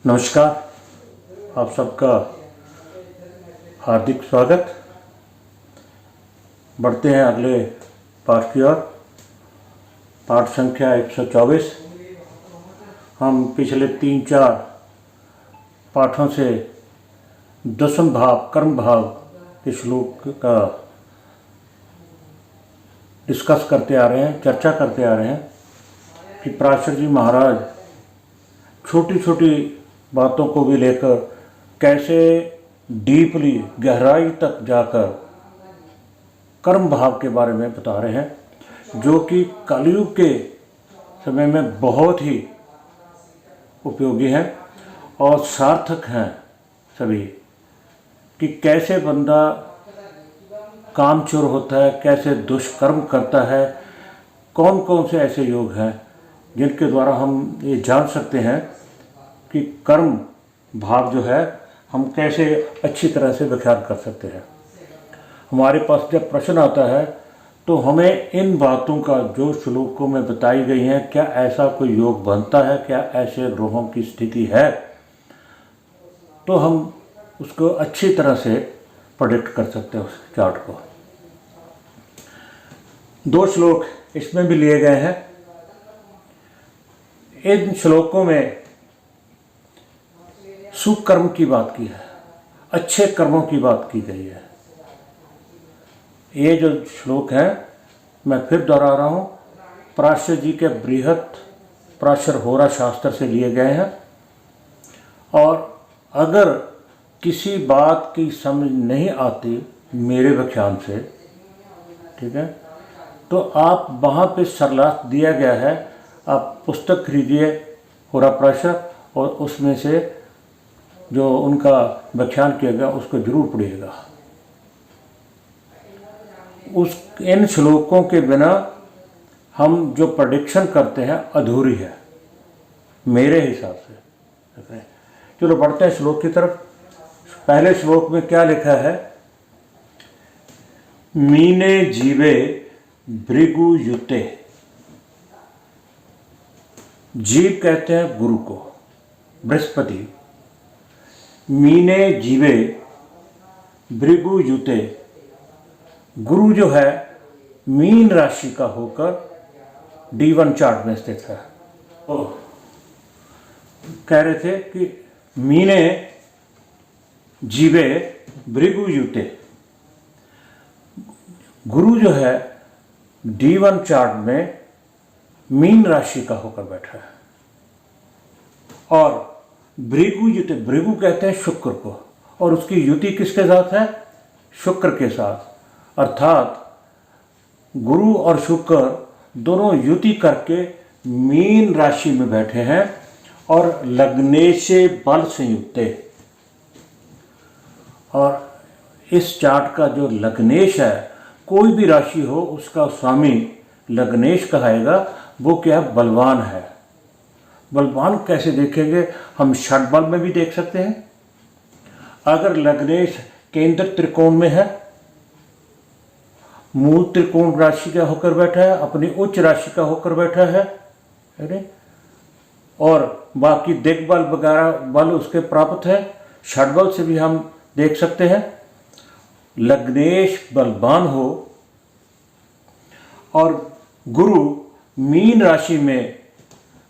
नमस्कार। आप सबका हार्दिक स्वागत। बढ़ते हैं अगले पाठ की ओर। पाठ संख्या 124। हम पिछले 3-4 पाठों से दशम भाव कर्म भाव के श्लोक का डिस्कस करते आ रहे हैं, चर्चा करते आ रहे हैं कि पराशर जी महाराज छोटी छोटी बातों को भी लेकर कैसे डीपली गहराई तक जाकर कर्म भाव के बारे में बता रहे हैं, जो कि कलयुग के समय में बहुत ही उपयोगी हैं और सार्थक हैं सभी। कि कैसे बंदा कामचोर होता है, कैसे दुष्कर्म करता है, कौन कौन से ऐसे योग हैं जिनके द्वारा हम ये जान सकते हैं कि कर्म भाव जो है हम कैसे अच्छी तरह से व्याख्यान कर सकते हैं। हमारे पास जब प्रश्न आता है तो हमें इन बातों का जो श्लोकों में बताई गई हैं, क्या ऐसा कोई योग बनता है, क्या ऐसे ग्रहों की स्थिति है, तो हम उसको अच्छी तरह से प्रेडिक्ट कर सकते हैं उस चार्ट को। 2 श्लोक इसमें भी लिए गए हैं। इन श्लोकों में सुकर्म की बात की है, अच्छे कर्मों की बात की गई है। ये जो श्लोक हैं मैं फिर दोहरा रहा हूँ, पराशर जी के बृहत पराशर होरा शास्त्र से लिए गए हैं। और अगर किसी बात की समझ नहीं आती मेरे व्याख्यान से, ठीक है, तो आप वहाँ पे सरलार्थ दिया गया है, आप पुस्तक खरीदिए होरा पराशर और उसमें से जो उनका व्याख्यान किया गया उसको जरूर पढ़िएगा। इन श्लोकों के बिना हम जो प्रेडिक्शन करते हैं अधूरी है मेरे हिसाब से। चलो बढ़ते हैं श्लोक की तरफ। पहले श्लोक में क्या लिखा है? मीने जीवे भृगु युते। जीव कहते हैं गुरु को, बृहस्पति। मीने जीवे भृगु युते। गुरु जो है मीन राशि का होकर D1 चार्ट में स्थित है। कह रहे थे कि मीने जीवे भृगु युते। गुरु जो है D1 चार्ट में मीन राशि का होकर बैठा है। और भृगु युति, भृगु कहते हैं शुक्र को, और उसकी युति किसके साथ है? शुक्र के साथ। अर्थात गुरु और शुक्र दोनों युति करके मीन राशि में बैठे हैं और लग्नेशे बल संयुक्ते। और इस चार्ट का जो लग्नेश है, कोई भी राशि हो उसका स्वामी लग्नेश कहाएगा, वो क्या बलवान है। बलवान कैसे देखेंगे? हम षट बल में भी देख सकते हैं। अगर लग्नेश केंद्र त्रिकोण में है, मूल त्रिकोण राशि का होकर बैठा है, अपनी उच्च राशि का होकर बैठा है, और बाकी दिग्बल वगैरह बल उसके प्राप्त है, षट बल से भी हम देख सकते हैं। लग्नेश बलवान हो और गुरु मीन राशि में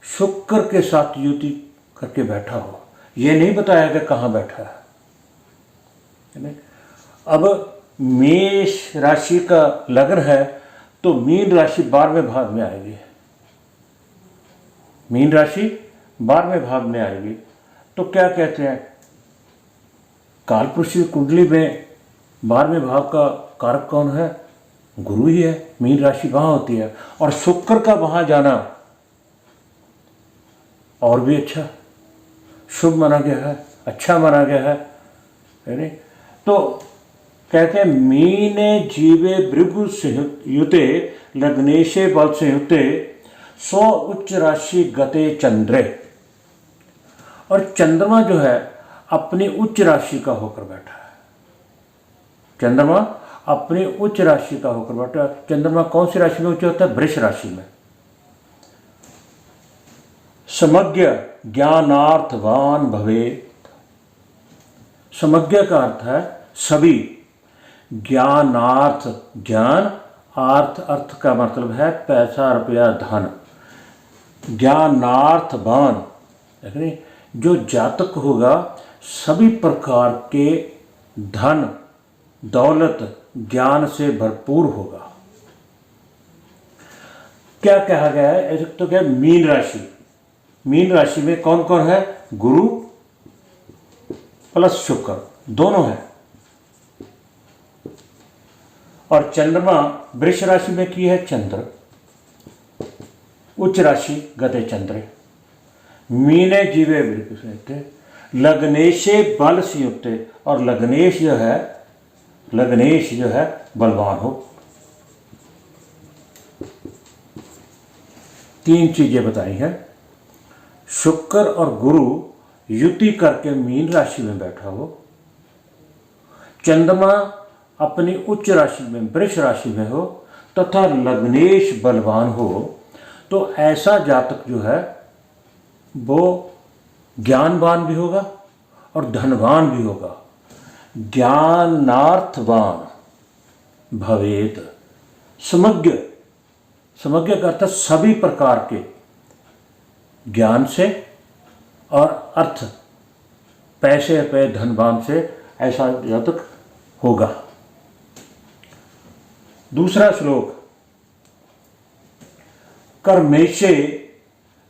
शुक्र के साथ युति करके बैठा हो, ये नहीं बताया कि कहाँ बैठा है। अब मेष राशि का लग्न है तो मीन राशि 12वें भाव में आएगी। मीन राशि 12वें भाव में आएगी तो क्या कहते हैं? कालपुरुष कुंडली में 12वें भाव का कारक कौन है? गुरु ही है। मीन राशि वहाँ होती है और शुक्र का वहाँ जाना और भी अच्छा शुभ माना गया है, अच्छा माना गया है। तो कहते हैं मीने जीवे भृगु युते लग्नेशे बल संयुते सौ उच्च राशि गते चंद्रे। और चंद्रमा जो है अपनी उच्च राशि का होकर बैठा है। चंद्रमा अपनी उच्च राशि का होकर बैठा है। चंद्रमा कौन सी राशि में उच्च होता है? वृष राशि में। समज्ञ ज्ञानार्थवान भवेत्। समज्ञ का अर्थ है सभी, ज्ञानार्थ ज्ञान, अर्थ अर्थ का मतलब है पैसा रुपया धन। ज्ञानार्थवान देखिए जो जातक होगा सभी प्रकार के धन दौलत ज्ञान से भरपूर होगा। क्या कहा गया है? ऐसे तो क्या मीन राशि, मीन राशि में कौन कौन है? गुरु प्लस शुक्र दोनों है। और चंद्रमा वृष राशि में की है चंद्र, उच्च राशि गते चंद्र। मीने जीवे वृक्ष लग्नेशे बल संयुक्त, और लग्नेश जो है बलवान हो। तीन चीजें बताई हैं। शुक्र और गुरु युति करके मीन राशि में बैठा हो, चंद्रमा अपनी उच्च राशि में वृष राशि में हो, तथा लग्नेश बलवान हो, तो ऐसा जातक जो है वो ज्ञानवान भी होगा और धनवान भी होगा। ज्ञानार्थवान भवेत। समज्ञ, समज्ञ का अर्थ सभी प्रकार के ज्ञान से और अर्थ पैसे पे धनवान से ऐसा जातक होगा। दूसरा श्लोक, कर्मेशे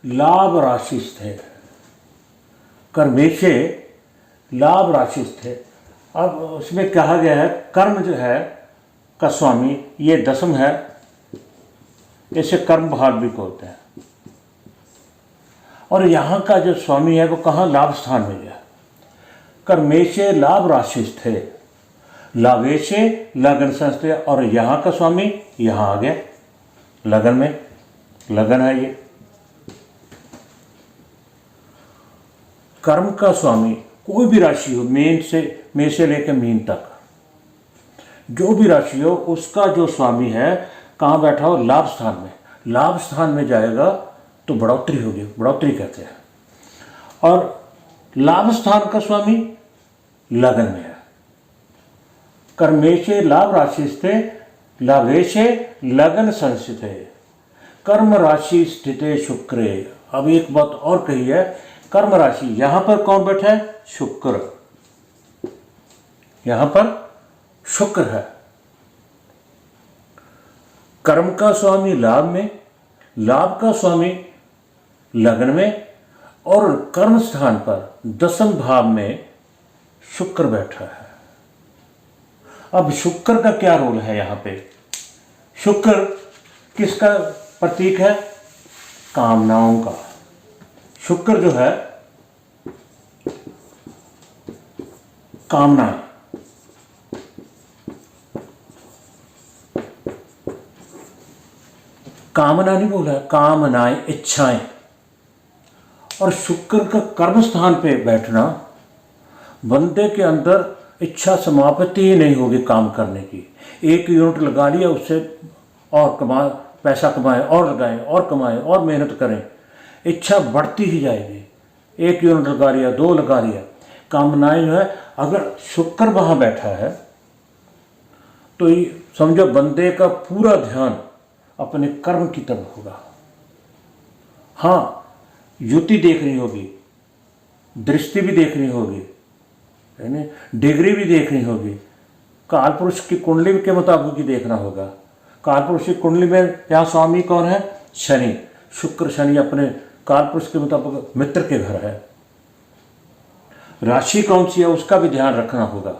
लाभ राशि स्थिर। कर्मेशे लाभ राशि स्थिर। अब उसमें कहा गया है कर्म जो है का स्वामी ये दसम है, इसे कर्म भाव भी कहते हैं। और यहाँ का जो स्वामी है वो कहाँ? लाभ स्थान में गया। कर्मेशे लाभ राशि स्थिर, लाभेशे लगन संस्थे, और यहाँ का स्वामी यहाँ आ गया लगन में, लगन है ये। कर्म का स्वामी कोई भी राशि हो, मेन से लेकर मीन तक जो भी राशि हो, उसका जो स्वामी है कहाँ बैठा हो? लाभ स्थान में। लाभ स्थान में जाएगा तो बढ़ोतरी होगी, बढ़ोतरी कहते हैं। और लाभ स्थान का स्वामी लगन में है। कर्मेशे लाभ राशि स्थित, लाभेशे लगन संस्थित है, कर्म राशि स्थित शुक्रे। अब एक बात और कही है, कर्म राशि यहां पर कौन बैठा है? शुक्र। यहां पर शुक्र है। कर्म का स्वामी लाभ में, लाभ का स्वामी लगन में, और कर्म स्थान पर दसम भाव में शुक्र बैठा है। अब शुक्र का क्या रोल है यहां पे? शुक्र किसका प्रतीक है? कामनाओं का। शुक्र जो है कामनाएं, कामना नहीं बोला, कामनाएं, इच्छाएं। और शुक्र का कर्म स्थान पे बैठना, बंदे के अंदर इच्छा समाप्ति ही नहीं होगी काम करने की। एक यूनिट लगा लिया, उससे और कमाए, पैसा कमाए और लगाएं और कमाएं और मेहनत करें, इच्छा बढ़ती ही जाएगी। एक यूनिट लगा लिया, दो लगा लिया, कामनाएं जो है। अगर शुक्र वहां बैठा है तो समझो बंदे का पूरा ध्यान अपने कर्म की तरफ होगा। हाँ, युति देखनी होगी, दृष्टि भी देखनी होगी, यानी डिग्री भी देखनी होगी, काल पुरुष की कुंडली के मुताबिक ही देखना होगा। काल पुरुष की कुंडली में यहाँ स्वामी कौन है? शनि। शुक्र शनि अपने काल पुरुष के मुताबिक मित्र के घर है। राशि कौन सी है उसका भी ध्यान रखना होगा।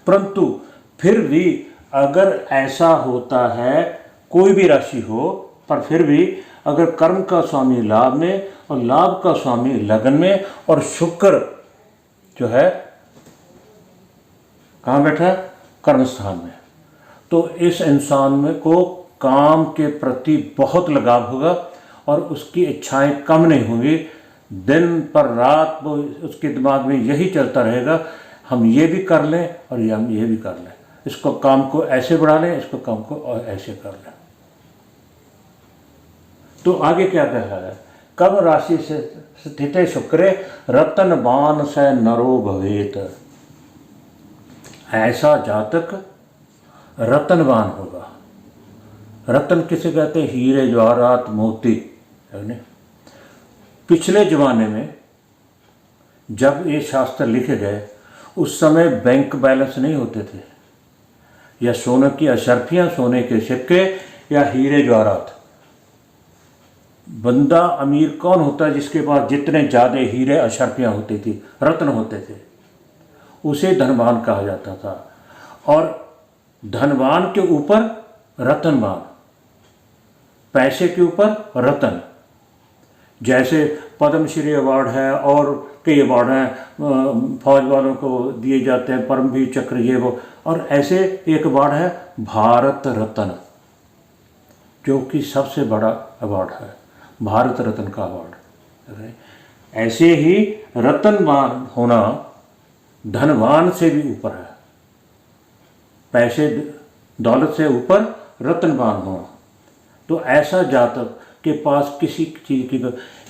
परंतु फिर भी अगर ऐसा होता है, कोई भी राशि हो, पर फिर भी अगर कर्म का स्वामी लाभ में और लाभ का स्वामी लगन में और शुक्र जो है कहाँ बैठा है? कर्म स्थान में, तो इस इंसान में को काम के प्रति बहुत लगाव होगा और उसकी इच्छाएं कम नहीं होंगी। दिन पर रात वो उसके दिमाग में यही चलता रहेगा, हम ये भी कर लें और हम ये भी कर लें, इसको काम को ऐसे बढ़ा लें, इसको काम को और ऐसे कर लें। तो आगे क्या कह रहा है? कर्म राशि से स्थित शुक्रे रतनवान से नरो भवेत। ऐसा जातक रतनवान होगा। रतन किसे कहते हैं? हीरे जवाहरात मोती। पिछले जमाने में जब ये शास्त्र लिखे गए उस समय बैंक बैलेंस नहीं होते थे, या सोने की अशर्फियाँ, सोने के सिक्के या हीरे जवाहरात। बंदा अमीर कौन होता है? जिसके पास जितने ज़्यादा हीरे अशर्फियाँ होती थी, रत्न होते थे, उसे धनवान कहा जाता था। और धनवान के ऊपर रतनवान, पैसे के ऊपर रतन। जैसे पद्मश्री अवार्ड है और कई अवार्ड हैं, फौज वालों को दिए जाते हैं, परमवीर चक्र, ये वो। और ऐसे एक अवार्ड है भारत रत्न, जो कि सबसे बड़ा अवार्ड है, भारत रत्न का अवार्ड। ऐसे ही रतनवान होना धनवान से भी ऊपर है, पैसे दौलत से ऊपर रतनवान होना। तो ऐसा जातक के पास किसी चीज़ की,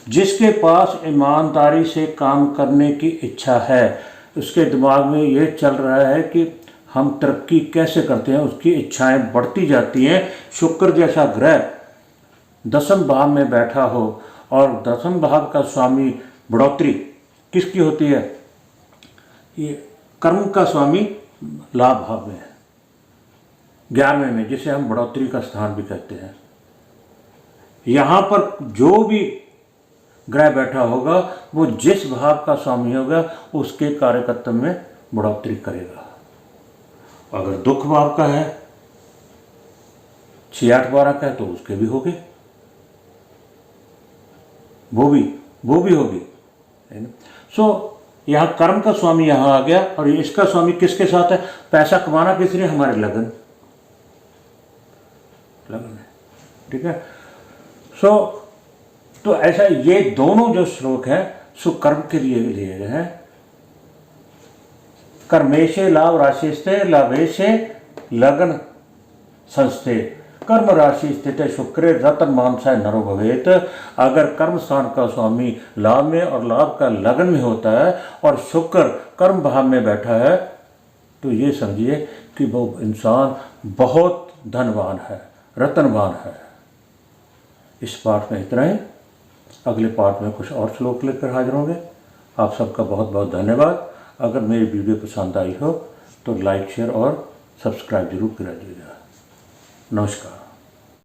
जिसके पास ईमानदारी से काम करने की इच्छा है, उसके दिमाग में ये चल रहा है कि हम तरक्की कैसे करते हैं, उसकी इच्छाएं बढ़ती जाती हैं। शुक्र जैसा ग्रह दसम भाव में बैठा हो, और दसम भाव का स्वामी बढ़ोतरी किसकी होती है? ये कर्म का स्वामी लाभ भाव में है, 11वें में, जिसे हम बढ़ोतरी का स्थान भी कहते हैं। यहाँ पर जो भी ग्रह बैठा होगा वो जिस भाव का स्वामी होगा उसके कार्यकर्तव्य में बढ़ोतरी करेगा। अगर दुख भाव का है, 6-8-12 का है, तो उसके भी होंगे, वो भी होगी, है ना। सो यहाँ कर्म का स्वामी यहाँ आ गया, और इसका स्वामी किसके साथ है? पैसा कमाना किस लिए? हमारे लगन है, ठीक है। तो ऐसा ये दोनों जो श्लोक हैं सो कर्म के लिए लिए गए हैं। कर्मेशे लाभ राशिस्ते लाभेशे लगन संस्थे कर्म राशि स्थित शुक्र रतनवान से नरो भवेत। अगर कर्म स्थान का स्वामी लाभ में और लाभ का लगन में होता है और शुक्र कर्म भाव में बैठा है, तो ये समझिए कि वो इंसान बहुत धनवान है, रतनवान है। इस पाठ में इतना ही। अगले पाठ में कुछ और श्लोक लेकर हाजिर होंगे। आप सबका बहुत बहुत धन्यवाद। अगर मेरी वीडियो पसंद आई हो तो लाइक, शेयर और सब्सक्राइब जरूर करा दीजिएगा। नमस्कार।